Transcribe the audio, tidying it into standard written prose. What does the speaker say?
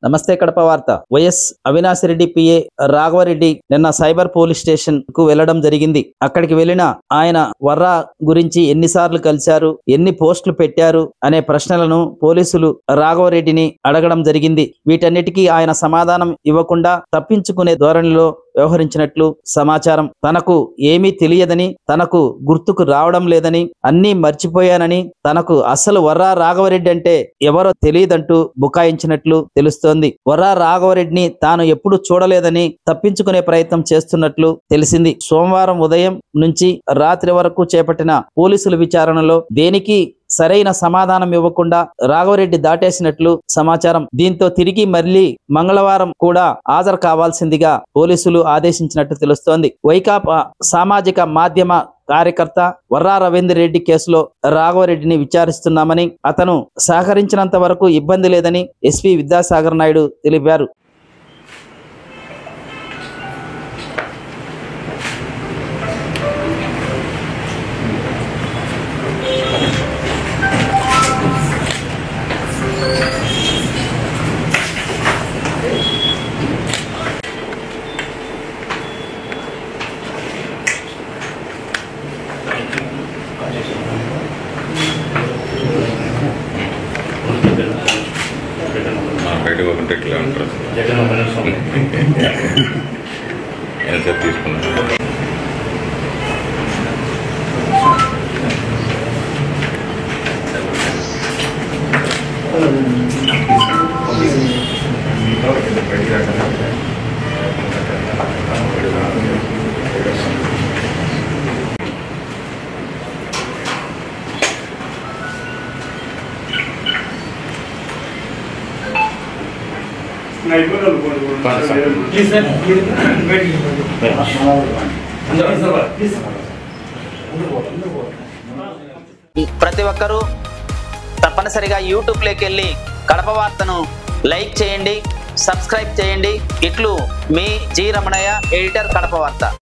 నమస్తే కడప వార్త. YS Avinash Reddy PA Raghava Reddy నిన్న సైబర్ పోలీస్ స్టేషన్ కు వెళ్లడం జరిగింది. అక్కడికి వెళ్లిన ఆయన వర్రా గురించి ఎన్నిసార్లు కలిశారు, ఎన్ని పోస్టులు పెట్టారు అనే ప్రశ్నలను పోలీసులు రాఘవరెడ్డిని అడగడం జరిగింది. వీటన్నిటికీ ఆయన సమాధానం ఇవ్వకుండా తప్పించుకునే ధోరణిలో వ్యవహరించినట్లు సమాచారం. తనకు ఏమీ తెలియదని, తనకు గుర్తుకు రావడం లేదని, అన్నీ మర్చిపోయానని, తనకు అసలు వర్రా రాఘవరెడ్డి అంటే ఎవరో తెలియదంటూ బుకాయించినట్లు తెలుస్తోంది. వర్రా రాఘవరెడ్డిని తాను ఎప్పుడు చూడలేదని తప్పించుకునే ప్రయత్నం చేస్తున్నట్లు తెలిసింది. సోమవారం ఉదయం నుంచి రాత్రి వరకు చేపట్టిన పోలీసుల విచారణలో దేనికి సరైన సమాధానం ఇవ్వకుండా రాఘవరెడ్డి దాటేసినట్లు సమాచారం. దీంతో తిరిగి మళ్లీ మంగళవారం కూడా హాజరు కావాల్సిందిగా పోలీసులు ఆదేశించినట్టు తెలుస్తోంది. వైకాపా సామాజిక మాధ్యమ కార్యకర్త వర్రా రవీందర్ రెడ్డి కేసులో రాఘవరెడ్డిని విచారిస్తున్నామని, అతను సహకరించినంత వరకు ఇబ్బంది లేదని ఎస్పీ విద్యాసాగర్ నాయుడు తెలిపారు. బయటకు ఒకటి ఇట్లా ఉంటారు ఎంతసేపు తీసుకున్నాను. ప్రతి ఒక్కరూ తప్పనిసరిగా యూట్యూబ్లోకి వెళ్ళి కడప వార్తను లైక్ చేయండి, సబ్స్క్రైబ్ చేయండి. ఇట్లు మీ జి రమణయ్య, ఎడిటర్, కడప వార్త.